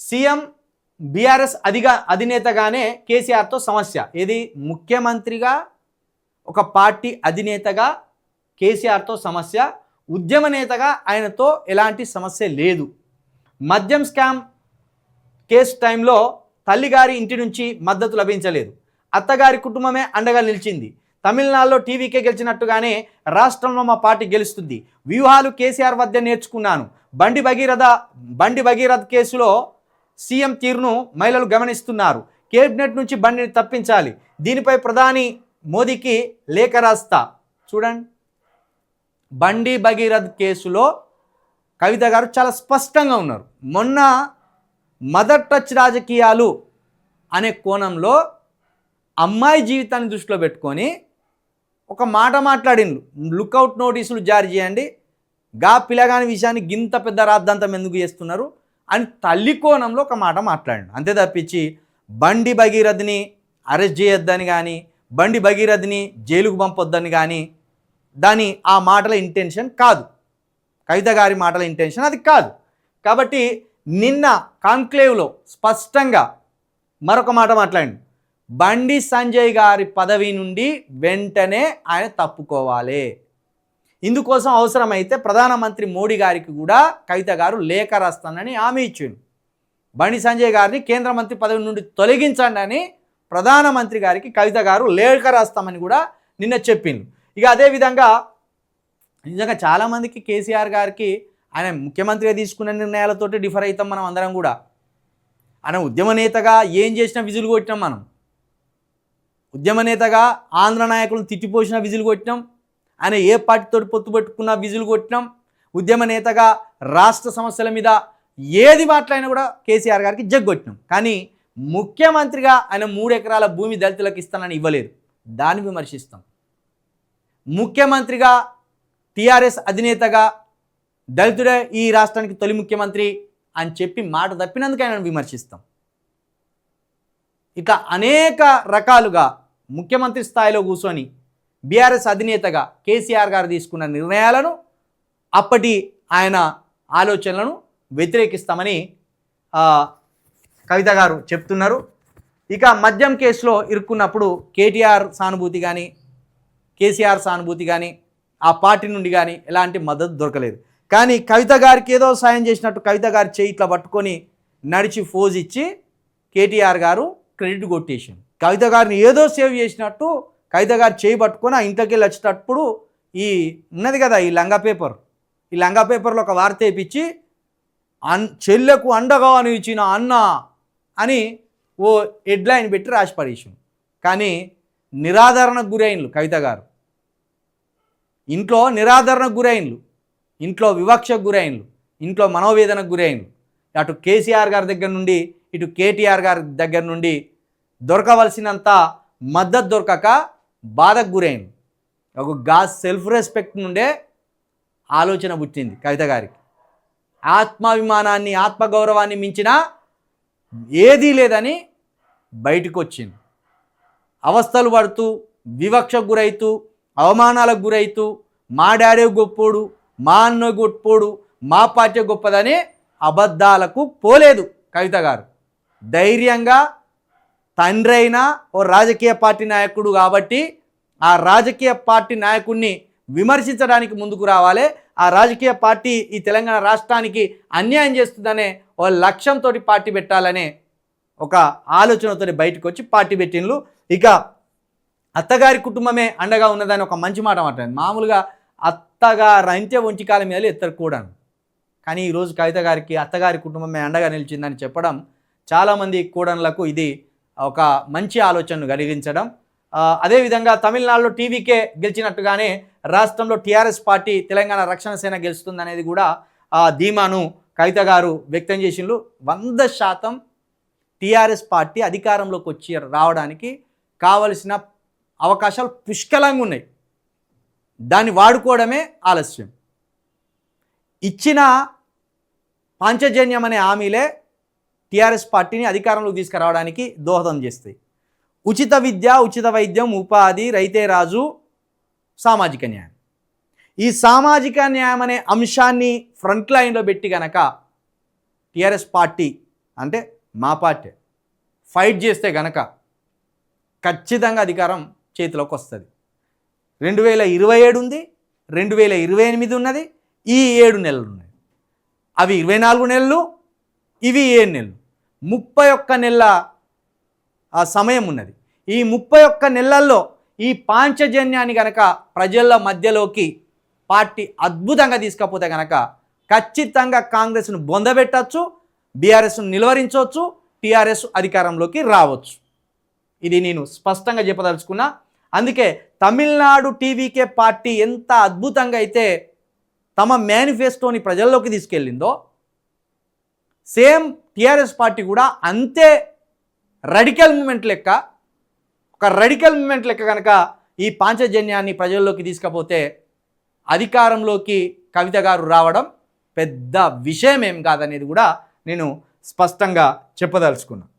CM BRS అధినేతగానే కేసీఆర్తో సమస్య. ఏది ముఖ్యమంత్రిగా ఒక పార్టీ అధినేతగా కేసీఆర్తో సమస్య, ఉద్యమ నేతగా ఆయనతో ఎలాంటి సమస్య లేదు. మద్యం స్కామ్ కేసు టైంలో తల్లిగారి ఇంటి నుంచి మద్దతు లభించలేదు. అత్తగారి కుటుంబమే అండగా నిలిచింది. తమిళనాడులో టీవీకే గెలిచినట్టుగానే రాష్ట్రంలో మా పార్టీ గెలుస్తుంది. వ్యూహాలు కేసీఆర్ వద్ద నేర్చుకున్నాను. బండి భగీరథ్ కేసులో సీఎం తీరును మహిళలు గమనిస్తున్నారు. కేబినెట్ నుంచి బండిని తప్పించాలి. దీనిపై ప్రధాని మోదీకి లేఖ రాస్తా. చూడండి, బండి భగీరథ్ కేసులో కవిత గారు చాలా స్పష్టంగా ఉన్నారు. మొన్న మదర్ టచ్ రాజకీయాలు అనే కోణంలో అమ్మాయి జీవితాన్ని దృష్టిలో పెట్టుకొని ఒక మాట మాట్లాడిండ్రు. లుకౌట్ నోటీసులు జారీ చేయండి, గా పిల్లగాని విషయాన్ని గింత పెద్ద రాద్ధాంతం ఎందుకు చేస్తున్నారు అని తల్లి కోణంలో ఒక మాట మాట్లాడిండు. అంతే తప్పించి బండి భగీరథ్ని అరెస్ట్ చేయొద్దని కానీ, బండి భగీరథ్ని జైలుకు పంపొద్దని కానీ ఆ మాటల ఇంటెన్షన్ కాదు. కవిత గారి మాటల ఇంటెన్షన్ అది కాదు. కాబట్టి నిన్న కాన్క్లేవ్లో స్పష్టంగా మరొక మాట మాట్లాడిండు. బండి సంజయ్ గారి పదవి నుండి వెంటనే ఆయన తప్పుకోవాలి. ఇందుకోసం అవసరమైతే ప్రధానమంత్రి మోడీ గారికి కూడా కవిత గారు లేఖ రాస్తానని హామీ ఇచ్చిండు. బండి సంజయ్ గారిని కేంద్ర మంత్రి పదవి నుండి తొలగించండి అని ప్రధానమంత్రి గారికి కవిత గారు లేఖ రాస్తామని కూడా నిన్న చెప్పిండు. ఇక అదేవిధంగా నిజంగా చాలామందికి కేసీఆర్ గారికి ఆయన ముఖ్యమంత్రిగా తీసుకున్న నిర్ణయాలతోటి డిఫర్ అవుతాం మనం అందరం కూడా. ఆయన ఉద్యమ నేతగా ఏం చేసినా విజులు కొట్టినాం. మనం ఉద్యమ నేతగా ఆంధ్ర నాయకులను తిట్టిపోసిన విజులు కొట్టినాం. ఆయన ఏ పార్టీతో పొత్తు పెట్టుకున్నా విజులు కొట్టినాం. ఉద్యమ నేతగా రాష్ట్ర సమస్యల మీద ఏది మాట్లాడినా కూడా కేసీఆర్ గారికి జగ్గొట్టినాం. కానీ ముఖ్యమంత్రిగా ఆయన 3 ఎకరాల భూమి దళితులకు ఇస్తానని ఇవ్వలేదు, దాన్ని విమర్శిస్తాం. ముఖ్యమంత్రిగా టీఆర్ఎస్ అధినేతగా దళితుడే ఈ రాష్ట్రానికి తొలి ముఖ్యమంత్రి అని చెప్పి మాట తప్పినందుకు ఆయన విమర్శిస్తాం. ఇక అనేక రకాలుగా ముఖ్యమంత్రి స్థాయిలో కూర్చొని బీఆర్ఎస్ అధినేతగా కేసీఆర్ గారు తీసుకున్న నిర్ణయాలను, అప్పటి ఆయన ఆలోచనలను వ్యతిరేకిస్తామని కవిత గారు చెప్తున్నారు. ఇక మద్యం కేసులో ఇరుక్కున్నప్పుడు కేటీఆర్ సానుభూతి కానీ, కేసీఆర్ సానుభూతి కానీ, ఆ పార్టీ నుండి కానీ ఎలాంటి మద్దతు దొరకలేదు. కానీ కవిత గారికి ఏదో సాయం చేసినట్టు కవిత గారి చేయి ఇట్లా పట్టుకొని నడిచి ఫోజ్ ఇచ్చి కేటీఆర్ గారు క్రెడిట్ కొట్టేసింది. కవిత గారిని ఏదో సేవ్ చేసినట్టు కవిత గారు చేయి పట్టుకొని ఆ ఇంట్లోకి వెళ్ళి వచ్చేటప్పుడు ఈ ఉన్నది కదా ఈ లంగా పేపర్లో ఒక వార్త వేయించి చెల్లెకు అండగా ఇచ్చిన అన్న అని ఓ హెడ్లైన్ పెట్టి రాసి పడేసింది. కానీ నిరాదరణకు గురైండ్లు కవిత గారు. ఇంట్లో నిరాదరణకు గురైండ్లు, ఇంట్లో వివక్షకు గురైండ్లు, ఇంట్లో మనోవేదనకు గురైండ్లు. అటు కేసీఆర్ గారి దగ్గర నుండి ఇటు కేటీఆర్ గారి దగ్గర నుండి దొరకవలసినంత మద్దతు దొరకక బాధకు గురైంది. ఒక సెల్ఫ్ రెస్పెక్ట్ నుండే ఆలోచన పుట్టింది కవిత గారికి. ఆత్మాభిమానాన్ని, ఆత్మగౌరవాన్ని మించిన ఏదీ లేదని బయటకు వచ్చింది. అవస్థలు పడుతూ, వివక్షకు గురైతూ, అవమానాలకు గురైతూ, మా డాడీ గొప్పోడు, మా అన్న గొప్పోడు, మా పార్టీ గొప్పదనే అబద్ధాలకు పోలేదు కవిత గారు. ధైర్యంగా తండ్రి అయినా ఓ రాజకీయ పార్టీ నాయకుడు కాబట్టి ఆ రాజకీయ పార్టీ నాయకుడిని విమర్శించడానికి ముందుకు రావాలి. ఆ రాజకీయ పార్టీ ఈ తెలంగాణ రాష్ట్రానికి అన్యాయం చేస్తుందనే ఓ లక్ష్యంతో పార్టీ పెట్టాలనే ఒక ఆలోచనతో బయటకు వచ్చి పార్టీ పెట్టిండ్రు. ఇక అత్తగారి కుటుంబమే అండగా ఉన్నదని ఒక మంచి మాట మాట్లాడింది. మామూలుగా అత్తగారు అంత్య ఒంటికాల మీద ఎత్తకూడదు, కానీ ఈరోజు కవిత గారికి అత్తగారి కుటుంబమే అండగా నిలిచిందని చెప్పడం చాలామంది కూడన్లకు ఇది ఒక మంచి ఆలోచనను కలిగించడం. అదేవిధంగా తమిళనాడులో టీవీకే గెలిచినట్టుగానే రాష్ట్రంలో టీఆర్ఎస్ పార్టీ తెలంగాణ రక్షణ సేన గెలుస్తుందనేది కూడా ధీమాను కవిత గారు వ్యక్తం చేసిండ్రు. 100% టీఆర్ఎస్ పార్టీ అధికారంలోకి వచ్చి రావడానికి కావలసిన అవకాశాలు పుష్కలంగా ఉన్నాయి. దాన్ని వాడుకోవడమే ఆలస్యం. ఇచ్చిన పాంచజన్యం అనే హామీలే టీఆర్ఎస్ పార్టీని అధికారంలోకి తీసుకురావడానికి దోహదం చేస్తాయి. ఉచిత విద్య, ఉచిత వైద్యం, ఉపాధి, రైతే రాజు, సామాజిక న్యాయం. ఈ సామాజిక న్యాయం అనే అంశాన్ని ఫ్రంట్ లైన్లో పెట్టి కనుక టీఆర్ఎస్ పార్టీ అంటే మా పార్టీ ఫైట్ చేస్తే గనక ఖచ్చితంగా అధికారం చేతిలోకి వస్తుంది. 2027 ఉంది, 2028 ఉన్నది, ఈ 7 నెలలు ఉన్నాయి. అవి 24 నెలలు, ఇవి 7 నెలలు, 31 నెలల ఆ సమయం ఉన్నది. ఈ 31 నెలల్లో ఈ పాంచజన్యాన్ని గనక ప్రజల మధ్యలోకి పార్టీ అద్భుతంగా తీసుకపోతే గనక ఖచ్చితంగా కాంగ్రెస్ను బొందబెట్టచ్చు, బీఆర్ఎస్ను నిలువరించవచ్చు, టీఆర్ఎస్ అధికారంలోకి రావచ్చు. ఇది నేను స్పష్టంగా చెప్పదలుచుకున్నా. అందుకే తమిళనాడు టీవీకే పార్టీ ఎంత అద్భుతంగా అయితే తమ మేనిఫెస్టోని ప్రజల్లోకి తీసుకెళ్ళిందో, సేమ్ టీఆర్ఎస్ పార్టీ కూడా అంతే రాడికల్ మూమెంట్ లెక్క, ఒక రాడికల్ మూమెంట్ లెక్క కనుక ఈ పాంచజన్యాన్ని ప్రజల్లోకి తీసుకపోతే అధికారంలోకి కవిత గారు రావడం పెద్ద విషయం ఏం కాదనేది కూడా నేను స్పష్టంగా చెప్పదలుచుకున్నాను.